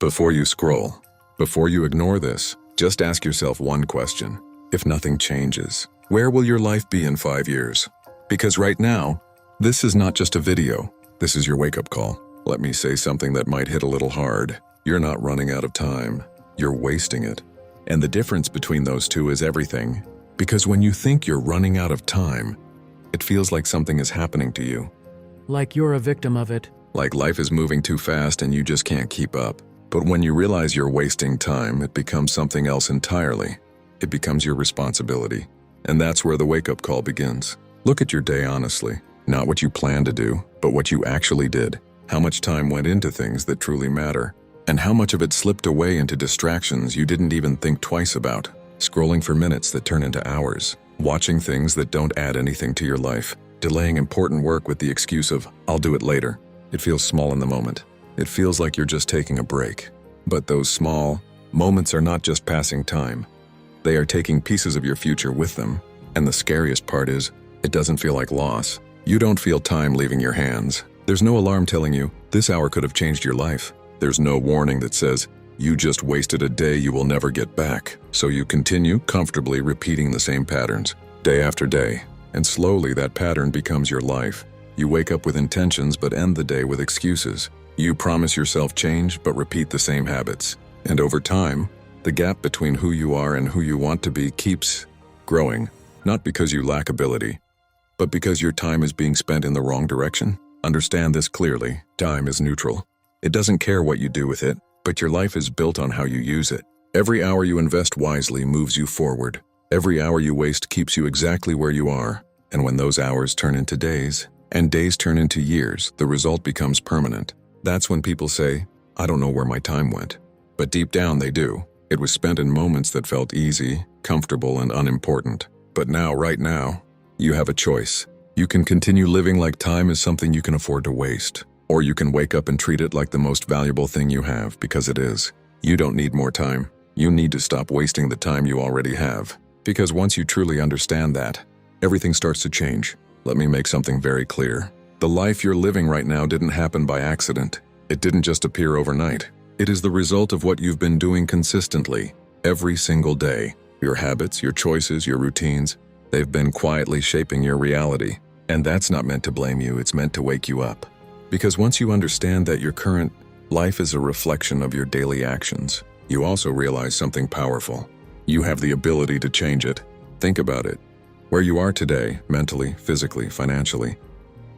Before you scroll, before you ignore this, just ask yourself one question. If nothing changes, where will your life be in 5 years? Because right now, this is not just a video. This is your wake-up call. Let me say something that might hit a little hard. You're not running out of time. You're wasting it. And the difference between those two is everything. Because when you think you're running out of time, it feels like something is happening to you. Like you're a victim of it. Like life is moving too fast and you just can't keep up. But when you realize you're wasting time, it becomes something else entirely. It becomes your responsibility. And that's where the wake-up call begins. Look at your day honestly. Not what you planned to do, but what you actually did. How much time went into things that truly matter. And how much of it slipped away into distractions you didn't even think twice about. Scrolling for minutes that turn into hours. Watching things that don't add anything to your life. Delaying important work with the excuse of, I'll do it later. It feels small in the moment. It feels like you're just taking a break. But those small moments are not just passing time. They are taking pieces of your future with them. And the scariest part is, it doesn't feel like loss. You don't feel time leaving your hands. There's no alarm telling you, this hour could have changed your life. There's no warning that says, you just wasted a day you will never get back. So you continue comfortably repeating the same patterns, day after day. And slowly that pattern becomes your life. You wake up with intentions but end the day with excuses. You promise yourself change but repeat the same habits. And over time, the gap between who you are and who you want to be keeps growing. Not because you lack ability, but because your time is being spent in the wrong direction. Understand this clearly. Time is neutral. It doesn't care what you do with it, but your life is built on how you use it. Every hour you invest wisely moves you forward. Every hour you waste keeps you exactly where you are. And when those hours turn into days, and days turn into years, the result becomes permanent. That's when people say, I don't know where my time went. But deep down they do. It was spent in moments that felt easy, comfortable, and unimportant. But now, right now, you have a choice. You can continue living like time is something you can afford to waste. Or you can wake up and treat it like the most valuable thing you have, because it is. You don't need more time. You need to stop wasting the time you already have. Because once you truly understand that, everything starts to change. Let me make something very clear. The life you're living right now didn't happen by accident. It didn't just appear overnight. It is the result of what you've been doing consistently, every single day. Your habits, your choices, your routines, they've been quietly shaping your reality. And that's not meant to blame you, it's meant to wake you up. Because once you understand that your current life is a reflection of your daily actions, you also realize something powerful. You have the ability to change it. Think about it. Where you are today, mentally, physically, financially,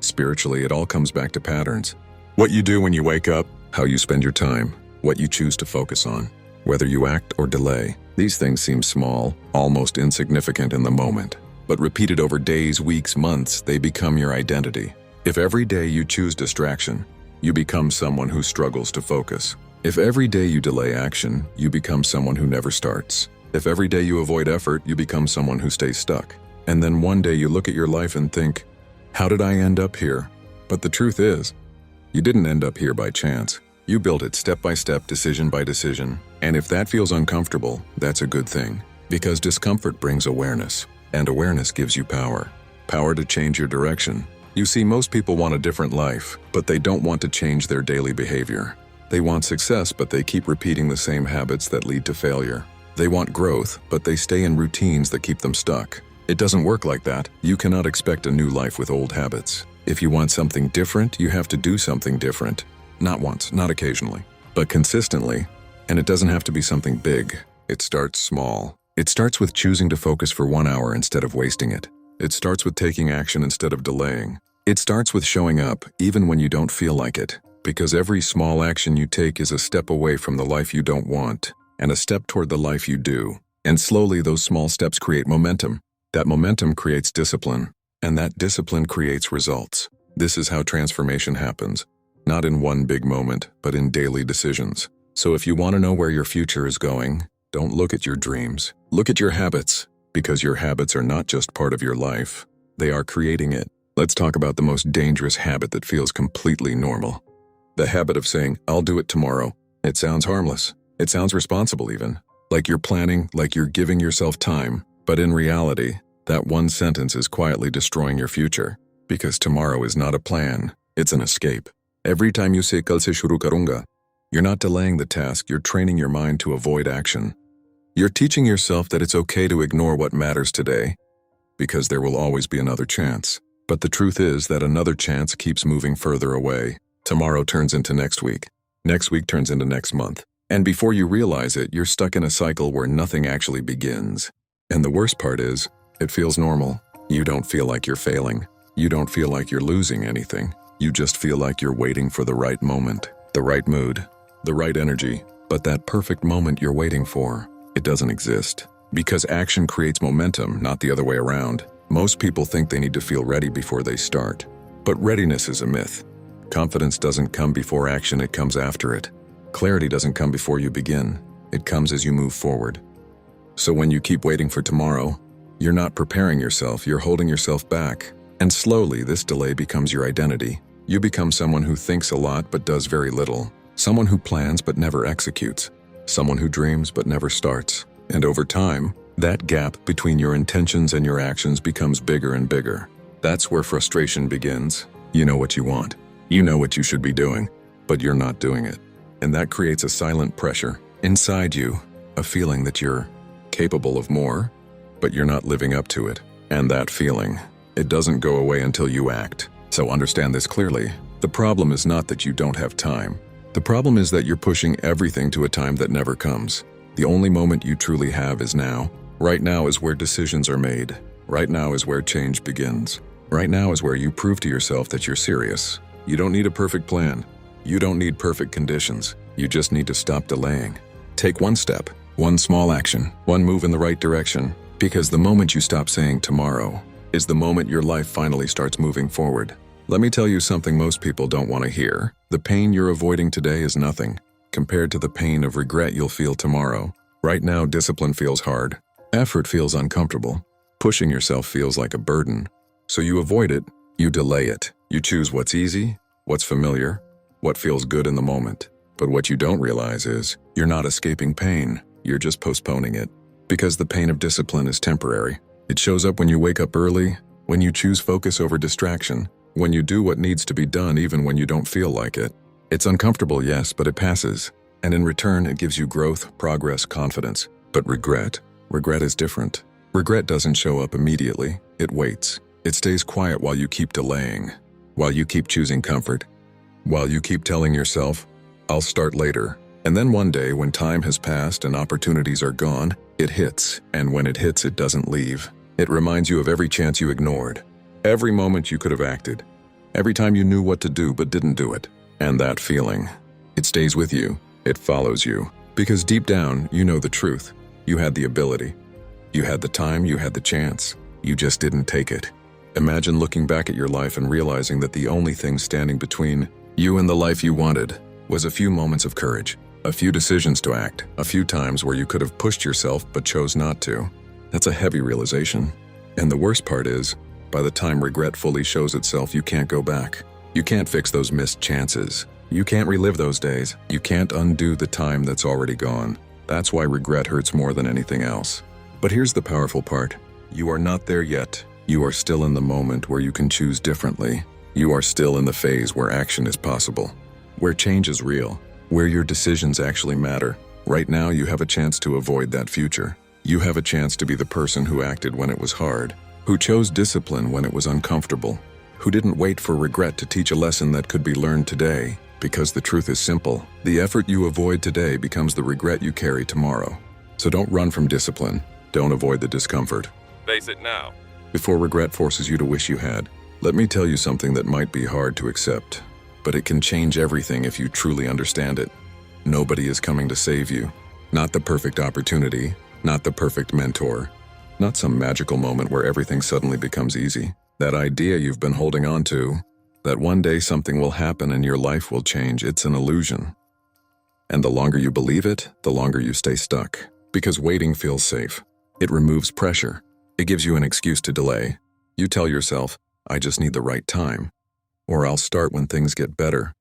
spiritually, it all comes back to patterns. What you do when you wake up, how you spend your time, what you choose to focus on, whether you act or delay. These things seem small, almost insignificant in the moment. But repeated over days, weeks, months, they become your identity. If every day you choose distraction, you become someone who struggles to focus. If every day you delay action, you become someone who never starts. If every day you avoid effort, you become someone who stays stuck. And then one day you look at your life and think, how did I end up here? But the truth is, you didn't end up here by chance. You built it step by step, decision by decision. And if that feels uncomfortable, that's a good thing. Because discomfort brings awareness, and awareness gives you power. Power to change your direction. You see, most people want a different life, but they don't want to change their daily behavior. They want success, but they keep repeating the same habits that lead to failure. They want growth, but they stay in routines that keep them stuck. It doesn't work like that. You cannot expect a new life with old habits. If you want something different, you have to do something different. Not once, not occasionally, but consistently. And it doesn't have to be something big. It starts small. It starts with choosing to focus for 1 hour instead of wasting it. It starts with taking action instead of delaying. It starts with showing up even when you don't feel like it. Because every small action you take is a step away from the life you don't want, and a step toward the life you do. And slowly those small steps create momentum. That momentum creates discipline, and that discipline creates results. This is how transformation happens. Not in one big moment, but in daily decisions. So if you want to know where your future is going, don't look at your dreams. Look at your habits, because your habits are not just part of your life. They are creating it. Let's talk about the most dangerous habit that feels completely normal. The habit of saying, I'll do it tomorrow. It sounds harmless. It sounds responsible even. Like you're planning, like you're giving yourself time. But in reality, that one sentence is quietly destroying your future. Because tomorrow is not a plan, it's an escape. Every time you say, kal se shuru karunga, You're not delaying the task, you're training your mind to avoid action. You're teaching yourself that it's okay to ignore what matters today, because there will always be another chance. But the truth is that another chance keeps moving further away. Tomorrow turns into next week turns into next month. And before you realize it, you're stuck in a cycle where nothing actually begins. And the worst part is, it feels normal. You don't feel like you're failing. You don't feel like you're losing anything. You just feel like you're waiting for the right moment, the right mood, the right energy. But that perfect moment you're waiting for, it doesn't exist. Because action creates momentum, not the other way around. Most people think they need to feel ready before they start. But readiness is a myth. Confidence doesn't come before action, it comes after it. Clarity doesn't come before you begin. It comes as you move forward. So when you keep waiting for tomorrow, you're not preparing yourself, you're holding yourself back. And slowly, this delay becomes your identity. You become someone who thinks a lot but does very little. Someone who plans but never executes. Someone who dreams but never starts. And over time, that gap between your intentions and your actions becomes bigger and bigger. That's where frustration begins. You know what you want. You know what you should be doing, but you're not doing it. And that creates a silent pressure inside you, a feeling that you're capable of more, but you're not living up to it. And that feeling, it doesn't go away until you act. So understand this clearly. The problem is not that you don't have time. The problem is that you're pushing everything to a time that never comes. The only moment you truly have is now. Right now is where decisions are made. Right now is where change begins. Right now is where you prove to yourself that you're serious. You don't need a perfect plan. You don't need perfect conditions. You just need to stop delaying. Take one step, one small action, one move in the right direction. Because the moment you stop saying tomorrow is the moment your life finally starts moving forward. Let me tell you something most people don't want to hear. The pain you're avoiding today is nothing compared to the pain of regret you'll feel tomorrow. Right now, discipline feels hard. Effort feels uncomfortable. Pushing yourself feels like a burden. So you avoid it, you delay it. You choose what's easy, what's familiar, what feels good in the moment. But what you don't realize is, you're not escaping pain, you're just postponing it. Because the pain of discipline is temporary. It shows up when you wake up early, when you choose focus over distraction, when you do what needs to be done even when you don't feel like it. It's uncomfortable, yes, but it passes. And in return, it gives you growth, progress, confidence. But regret is different. Regret doesn't show up immediately, it waits. It stays quiet while you keep delaying, while you keep choosing comfort, while you keep telling yourself, I'll start later. And then one day, when time has passed and opportunities are gone, it hits. And when it hits, it doesn't leave. It reminds you of every chance you ignored, every moment you could have acted, every time you knew what to do but didn't do it. And that feeling, it stays with you, it follows you. Because deep down, you know the truth. You had the ability. You had the time, you had the chance. You just didn't take it. Imagine looking back at your life and realizing that the only thing standing between you and the life you wanted was a few moments of courage, a few decisions to act, a few times where you could have pushed yourself but chose not to. That's a heavy realization. And the worst part is, by the time regret fully shows itself, you can't go back. You can't fix those missed chances. You can't relive those days. You can't undo the time that's already gone. That's why regret hurts more than anything else. But here's the powerful part. You are not there yet. You are still in the moment where you can choose differently. You are still in the phase where action is possible, where change is real, where your decisions actually matter. Right now, you have a chance to avoid that future. You have a chance to be the person who acted when it was hard, who chose discipline when it was uncomfortable, who didn't wait for regret to teach a lesson that could be learned today. Because the truth is simple. The effort you avoid today becomes the regret you carry tomorrow. So don't run from discipline. Don't avoid the discomfort. Face it now. Before regret forces you to wish you had, let me tell you something that might be hard to accept, but it can change everything if you truly understand it. Nobody is coming to save you. Not the perfect opportunity, not the perfect mentor, not some magical moment where everything suddenly becomes easy. That idea you've been holding on to, that one day something will happen and your life will change, it's an illusion. And the longer you believe it, the longer you stay stuck. Because waiting feels safe. It removes pressure. It gives you an excuse to delay. You tell yourself, I just need the right time. Or I'll start when things get better.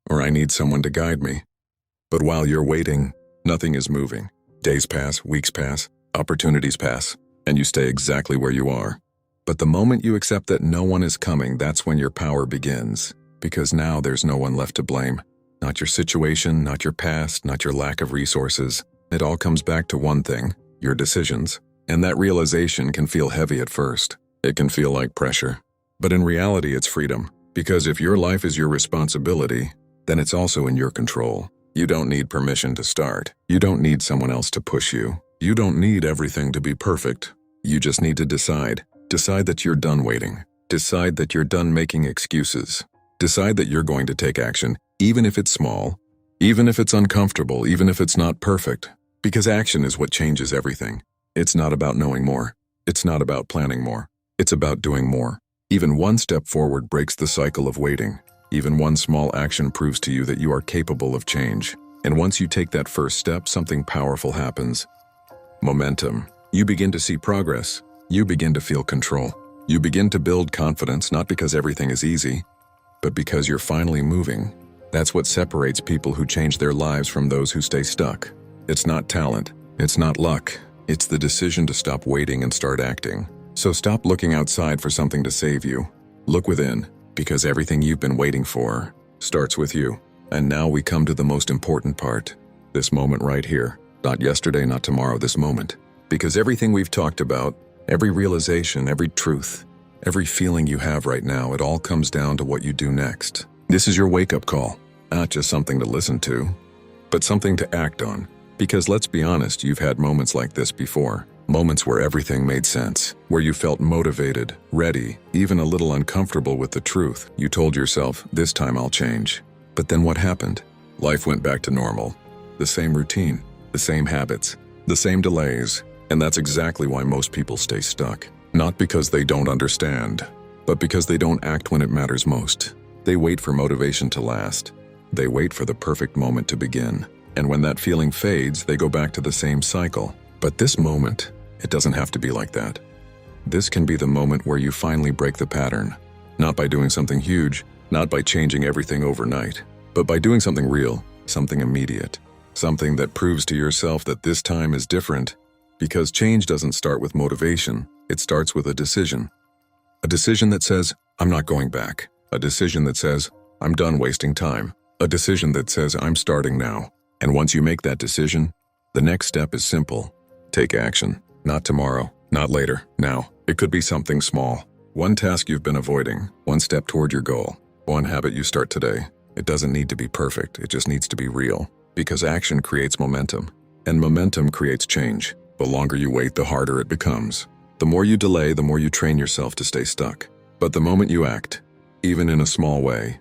Or I need someone to guide me. But while you're waiting, nothing is moving. Days pass, weeks pass, opportunities pass, and you stay exactly where you are. But the moment you accept that no one is coming, that's when your power begins. Because now there's no one left to blame. Not your situation, not your past, not your lack of resources. It all comes back to one thing: your decisions. And that realization can feel heavy at first. It can feel like pressure. But in reality, it's freedom. Because if your life is your responsibility, then it's also in your control. You don't need permission to start. You don't need someone else to push you. You don't need everything to be perfect. You just need to decide. Decide that you're done waiting. Decide that you're done making excuses. Decide that you're going to take action, even if it's small, even if it's uncomfortable, even if it's not perfect. Because action is what changes everything. It's not about knowing more. It's not about planning more. It's about doing more. Even one step forward breaks the cycle of waiting. Even one small action proves to you that you are capable of change. And once you take that first step, something powerful happens. Momentum. You begin to see progress. You begin to feel control. You begin to build confidence, not because everything is easy, but because you're finally moving. That's what separates people who change their lives from those who stay stuck. It's not talent. It's not luck. It's the decision to stop waiting and start acting. So stop looking outside for something to save you. Look within, because everything you've been waiting for starts with you. And now we come to the most important part. This moment right here. Not yesterday, not tomorrow, this moment. Because everything we've talked about, every realization, every truth, every feeling you have right now, it all comes down to what you do next. This is your wake-up call. Not just something to listen to, but something to act on. Because let's be honest, you've had moments like this before. Moments where everything made sense, where you felt motivated, ready, even a little uncomfortable with the truth. You told yourself, this time I'll change. But then what happened? Life went back to normal. The same routine, the same habits, the same delays. And that's exactly why most people stay stuck. Not because they don't understand, but because they don't act when it matters most. They wait for motivation to last. They wait for the perfect moment to begin. And when that feeling fades, they go back to the same cycle. But this moment, it doesn't have to be like that. This can be the moment where you finally break the pattern. Not by doing something huge, not by changing everything overnight, but by doing something real, something immediate, something that proves to yourself that this time is different. Because change doesn't start with motivation, it starts with a decision. A decision that says, I'm not going back. A decision that says, I'm done wasting time. A decision that says, I'm starting now. And once you make that decision, the next step is simple. Take action. Not tomorrow, not later, now. It could be something small. One task you've been avoiding, one step toward your goal, one habit you start today. It doesn't need to be perfect, it just needs to be real. Because action creates momentum, and momentum creates change. The longer you wait, the harder it becomes. The more you delay, the more you train yourself to stay stuck. But the moment you act, even in a small way,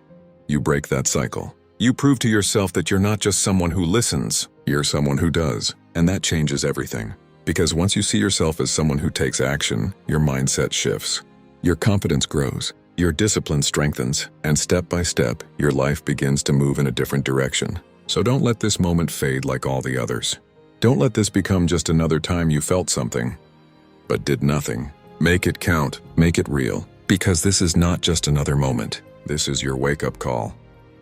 you break that cycle. You prove to yourself that you're not just someone who listens, you're someone who does. And that changes everything. Because once you see yourself as someone who takes action, your mindset shifts. Your confidence grows, your discipline strengthens, and step by step, your life begins to move in a different direction. So don't let this moment fade like all the others. Don't let this become just another time you felt something, but did nothing. Make it count, make it real. Because this is not just another moment. This is your wake-up call.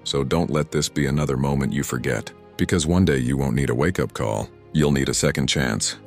So don't let this be another moment you forget. Because one day you won't need a wake-up call. You'll need a second chance.